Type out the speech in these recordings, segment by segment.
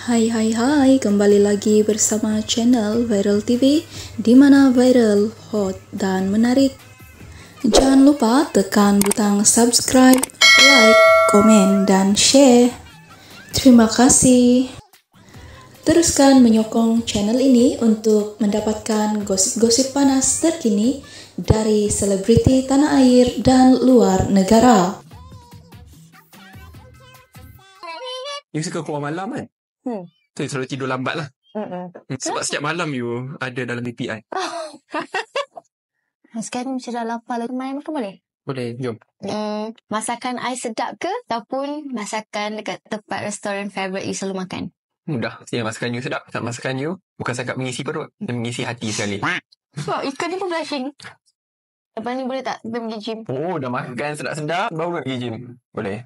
Hai, kembali lagi bersama channel Viral TV, di mana viral, hot, dan menarik. Jangan lupa tekan butang subscribe, like, komen, dan share. Terima kasih. Teruskan menyokong channel ini untuk mendapatkan gosip-gosip panas terkini dari selebriti tanah air dan luar negara. You suka keluar malam kan? So, you selalu tidur lambat lah. Sebab setiap malam you ada dalam BPI. Sekarang macam dah lapar lagi. Makan boleh? Boleh, jom. Masakan I sedap ke? Ataupun masakan dekat tempat restoran favourite you selalu makan? Mudah. Masakan you sedap. Masakan you bukan sangat mengisi perut, dia mengisi hati sekali. Sebab ikan ni pun blushing. Lepas ni boleh tak kita pergi gym? Oh, dah makan sedap-sedap, baru nak pergi gym. Boleh.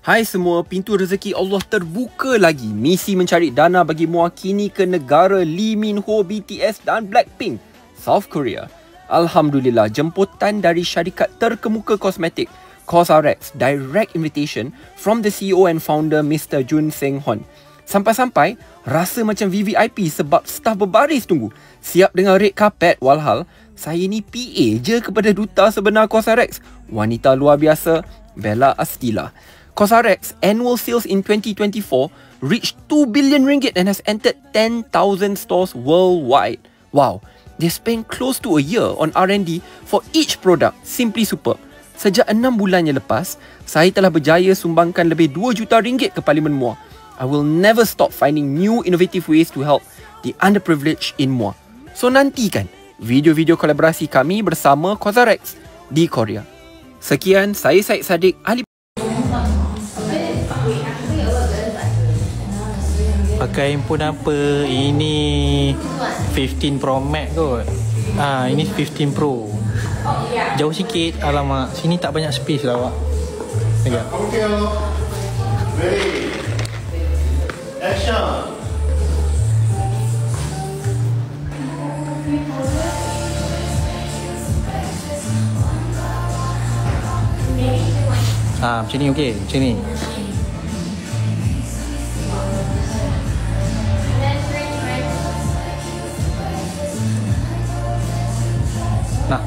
Hai semua, pintu rezeki Allah terbuka lagi. Misi mencari dana bagi mewakili ke negara Lee Min Ho, BTS dan Blackpink, South Korea. Alhamdulillah, jemputan dari syarikat terkemuka kosmetik COSRX, direct invitation from the CEO and founder Mr. Jun Seng Hon. Sampai-sampai rasa macam VVIP sebab staf berbaris tunggu. Siap dengan red carpet, walhal saya ni PA je kepada duta sebenar COSRX, wanita luar biasa, Bella Astila. COSRX annual sales in 2024 reached 2 billion ringgit and has entered 10,000 stores worldwide. Wow, they spent close to a year on R&D for each product. Simply superb. Sejak 6 bulan yang lepas, saya telah berjaya sumbangkan lebih 2 juta ringgit ke Parlimen Muar. I will never stop finding new innovative ways to help the underprivileged in Muar. So nantikan video-video kolaborasi kami bersama COSRX di Korea. Sekian, saya Syed Saddiq, ahli. Pakai handphone apa? Ini 15 Pro Max kot. Ini 15 Pro. Jauh sikit. Alamak, sini tak banyak space lah awak. Pegang. Ready. Action. Macam ni okey, macam ni. Nah,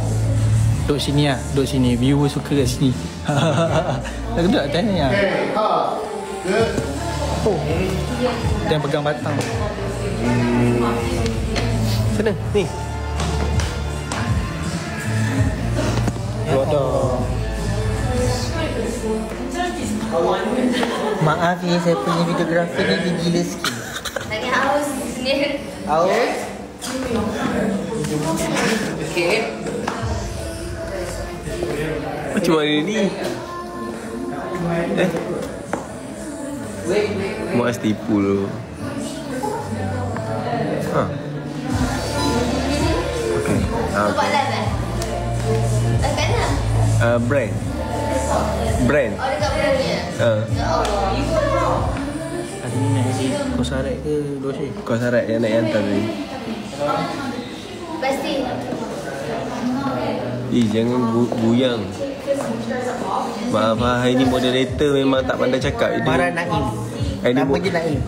duduk sini lah, duduk sini. Viewer suka kat sini. Dah duduk tak ni lah. Oh, dia pegang batang. Sana, ni. Lodoh. Maaf ya, saya punya videografer ni gila sikit. Lagi haus sendiri. Haus? Okay. Macam mana ni? Mas tipu tu. Okay. Buat live eh? Live kat mana? Brand. Oh, dekat brand ni? Ya Allah. Hari ni naik haji COSRX ke Doshi? COSRX yang naik hantar tadi. Pasti. Jangan buyang. Maaf lah, hari ni moderator memang tak pandai cakap. Farah Naim. Nama je Naim.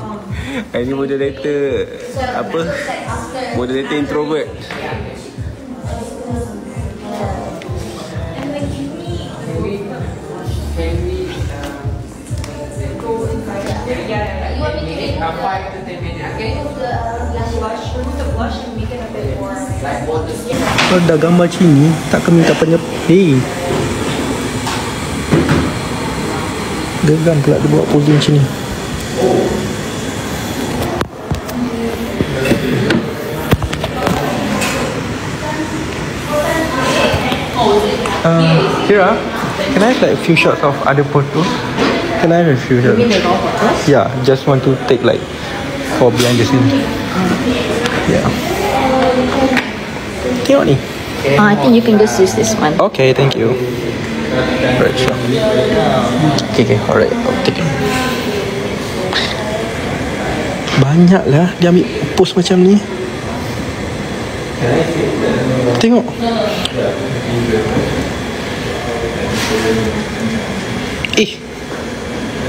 Hari ni moderator apa? Moderator introvert. Kalau dah gambar macam ni, takkan minta banyak. Geram pula dia buat posing macam ni. Kira, can I have like a few shots of other photos? Can I have a few shots? Yeah, just want to take like for behind the scene. Yeah. Tengok ni. I think you can just use this one. Okay, thank you. Right, sure. Okay, alright. I'll take it. Banyak lah dia ambil post macam ni. Tengok.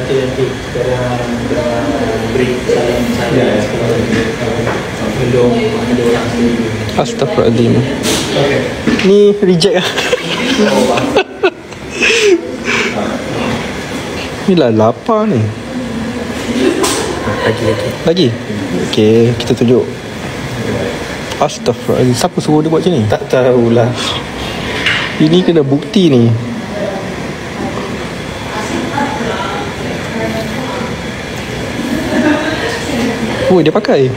nanti sekarang break salam belum ada orang sendiri. Astaghfirullahaladzim. Ni reject lah. Ni lah lapar ni. Lagi? Okay, kita tunjuk. Astaghfirullahaladzim. Siapa suruh dia buat macam ni? Tak tahulah. Ini kena bukti ni. Oh, dia pakai.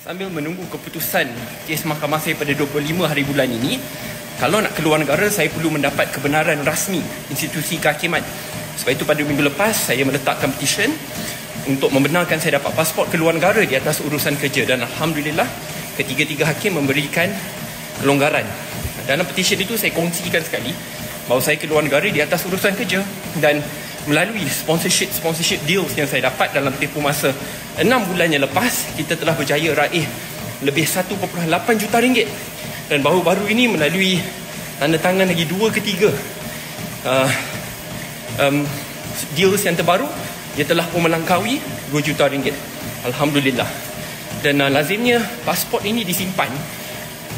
Sambil menunggu keputusan kes mahkamah saya pada 25 hari bulan ini, kalau nak keluar negara, saya perlu mendapat kebenaran rasmi institusi kehakiman. Sebab itu pada minggu lepas, saya meletakkan petition untuk membenarkan saya dapat pasport keluar negara di atas urusan kerja. Dan Alhamdulillah, ketiga-tiga hakim memberikan kelonggaran. Dalam petition itu, saya kongsikan sekali bahawa saya keluar negara di atas urusan kerja. Dan melalui sponsorship deals yang saya dapat dalam tempoh masa 6 bulan yang lepas, kita telah berjaya raih lebih 1.8 juta ringgit. Dan baru-baru ini melalui tanda tangan lagi 2 ke 3 deals yang terbaru, dia telah pun melangkaui 2 juta ringgit. Alhamdulillah. Dan lazimnya pasport ini disimpan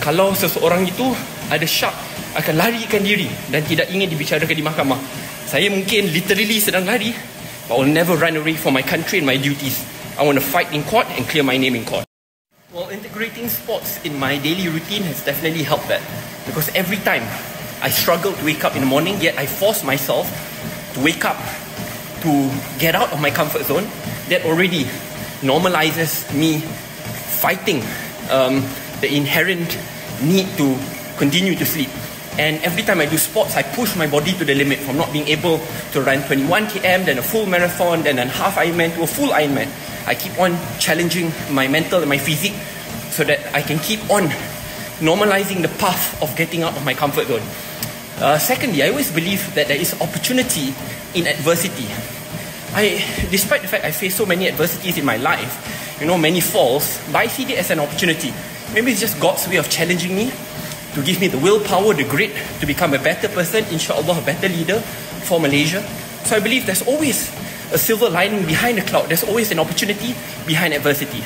kalau seseorang itu ada syak akan larikan diri dan tidak ingin dibicarakan di mahkamah. Saya mungkin literally sedang lari, but I will never run away from my country and my duties. I want to fight in court and clear my name in court. Well, integrating sports in my daily routine has definitely helped that. Because every time I struggle to wake up in the morning, yet I force myself to wake up, to get out of my comfort zone, that already normalizes me fighting the inherent need to continue to sleep. And every time I do sports, I push my body to the limit, from not being able to run 21 km, then a full marathon, then a half Ironman to a full Ironman. I keep on challenging my mental and my physique so that I can keep on normalizing the path of getting out of my comfort zone. Secondly, I always believe that there is opportunity in adversity. Despite the fact I face so many adversities in my life, many falls, but I see it as an opportunity. Maybe it's just God's way of challenging me to give me the willpower, the grit to become a better person, insyaAllah a better leader for Malaysia. So I believe there's always a silver lining behind the cloud. There's always an opportunity behind adversity.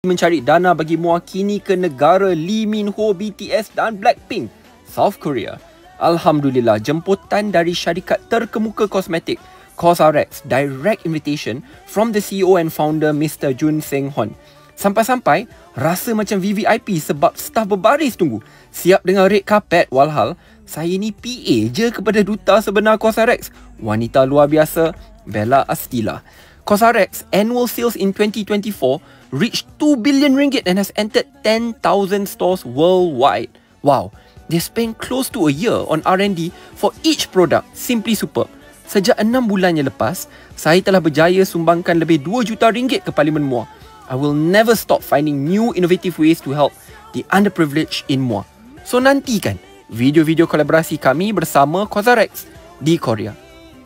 Mencari dana bagi mewakili ke negara Lee Min Ho, BTS dan Blackpink, South Korea. Alhamdulillah, jemputan dari syarikat terkemuka kosmetik COSRX, direct invitation from the CEO and founder Mr. Jun Seng Hon. Sampai-sampai rasa macam VVIP sebab staf berbaris tunggu, siap dengan red carpet, walhal saya ni PA je kepada duta sebenar COSRX, wanita luar biasa Bella Astila. COSRX annual sales in 2024 reached 2 billion ringgit and has entered 10,000 stores worldwide. Wow, they spent close to a year on R&D for each product. Simply superb. Sejak 6 bulan yang lepas, saya telah berjaya sumbangkan lebih 2 juta ringgit ke Parlimen Muar. I will never stop finding new innovative ways to help the underprivileged in Muar. So nantikan video-video kolaborasi kami bersama COSRX di Korea.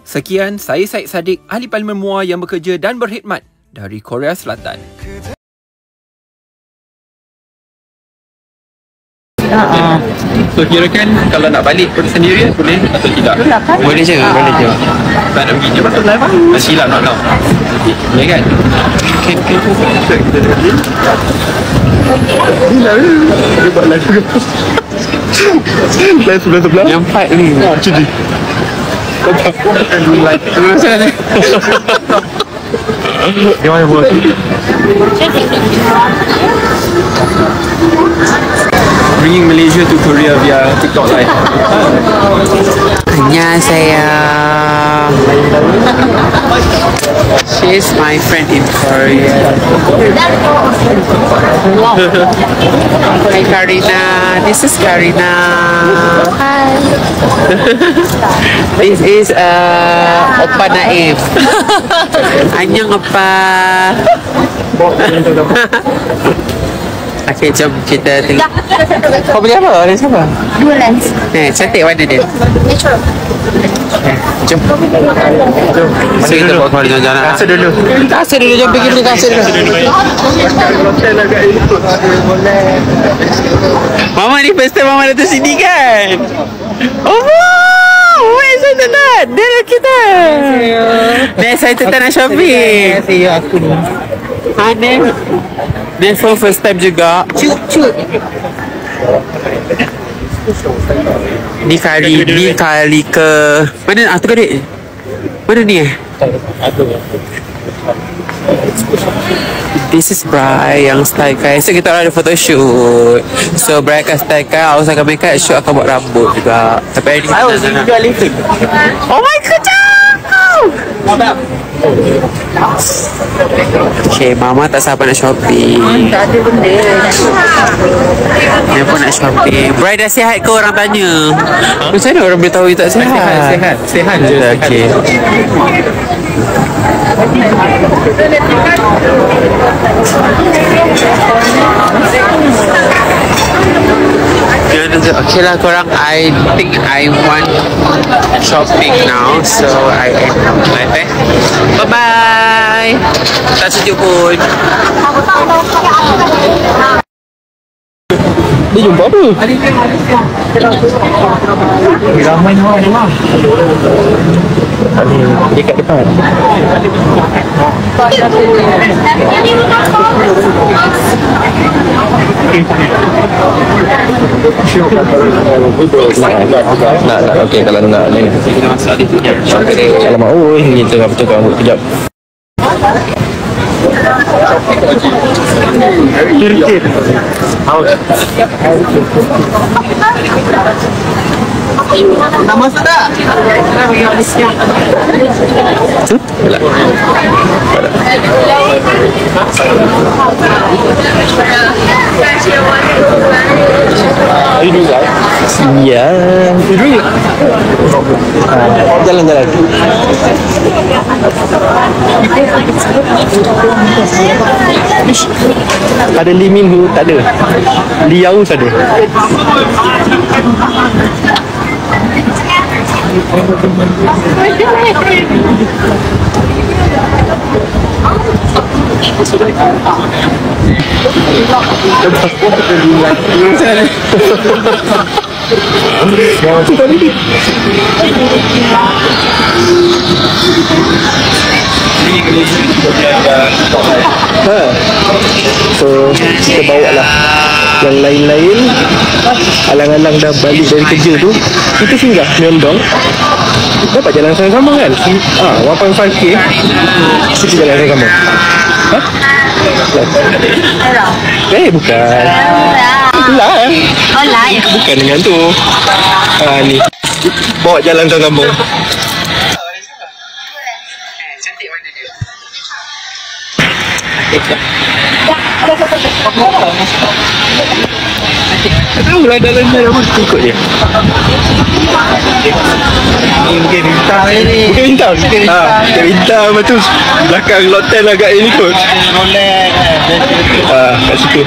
Sekian, saya Syed Saddiq, ahli Parlimen Muar yang bekerja dan berkhidmat dari Korea Selatan. So kirakan kalau nak balik pun sendiri boleh atau tidak? Boleh je, boleh je. Tak nak pergi je pasal live lah. Silap nak tahu. Ya kan? Can kita dekat sini? Silap je. Dia buat live juga. Live sebelah-sebelah. Yang part ni. Cudi. Live. Macam mana? Dia mana buat? Bringing Malaysia to Korea via TikTok Live. 안녕하세요. She's my friend in Korea. Hi Karina, this is Karina. Hi. This is Oppa Naif. Annyeong Oppa. Okay, jom kita tengok. Kau beli apa? Lens apa? 2 lens. Cantik warna dia. Natural. Jom. So kita bawa keluar jalan-jalan. Kasut dulu. Jom pergi beli kasut dulu. Mama ni first time Mama datang sini kan? Oh wow, excited tak? Dia nak kita. Dia excited tak nak shopping? Terima kasih aku ni. Dia first time juga. Cut. Ni kali ke mana? Tu adik. Mana ni This is Bri yang style kan. So kita orang ada photoshoot. So Bri akan style kan. Aku akan make up, shoot akan buat rambut juga. Tapi hari ni oh my god, okay, Mama tak sabar nak shopping. Tak ada benda. Dia pun nak shopping. Bri dah sihat ke orang tanya? Macam mana orang boleh tahu you tak sihat? Sihat je. Okay. Okay lah korang, I think I want shopping now. So I end live Bye-bye. Tak sejuk pun. Dia jumpa apa? Ramai orang. Dia kat depan. Nak okey kalau nak ni. Alamak oi, kita nak betul rambut kejap. Kiri. Nak masuk tak? Tu? Ya. Jalan-jalan. Ada Lee Min Ho tak ada. Liao ada. So kita bawa lah yang lain-lain. Alang-alang dah balik dari kerja tu, kita singgah Myeongdong. Dapat jalan sama-sama kan? 1.5k kita jalan sama-sama. Bukan. Lah. Bukan dengan tu. Ni bawa jalan sama-sama. Tahu lah dalamnya apa ikut dia. Bukan bintang ni. Bukan bintang. Bukan bintang betul. Belakang lotel agak ini kot. Kat situ.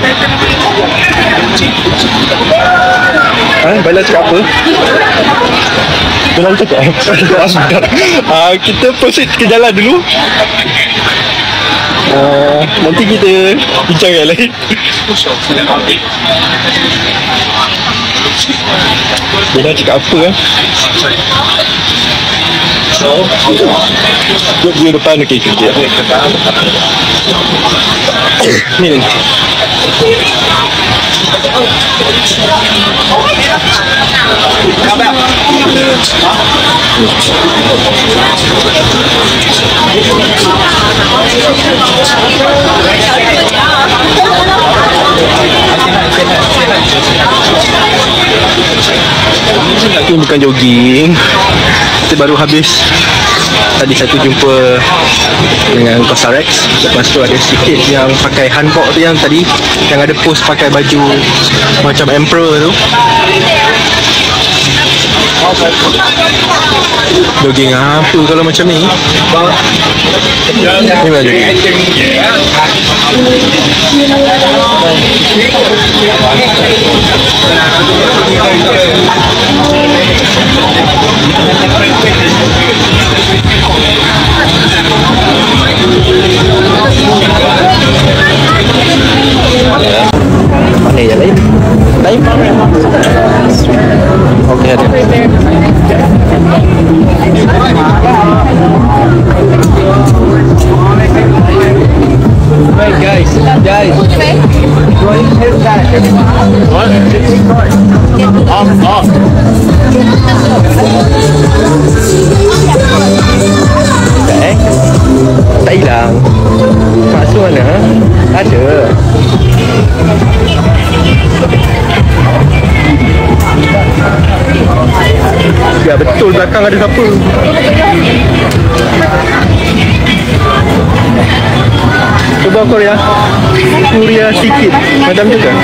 Bala cakap apa? Bala cakap kita proceed ke jalan dulu. Nanti kita bincang yang lain. Dia dah cakap apa kan? Dia depan okey kejap. Ni. Ini bukan jogging. Kita baru habis tadi satu jumpa dengan Cosrx. Lepas tu ada sikit yang pakai hanbok tu, yang tadi yang ada post pakai baju macam emperor tu. Jogging apa kalau macam ni? Ni baju. Mana yang lain? Lain mana? Okey, ada. Right, guys. What? Off. Tak hilang. Masuk mana? Ada. Ya betul, belakang ada siapa? Cuba Korea sikit. Macam tu kan?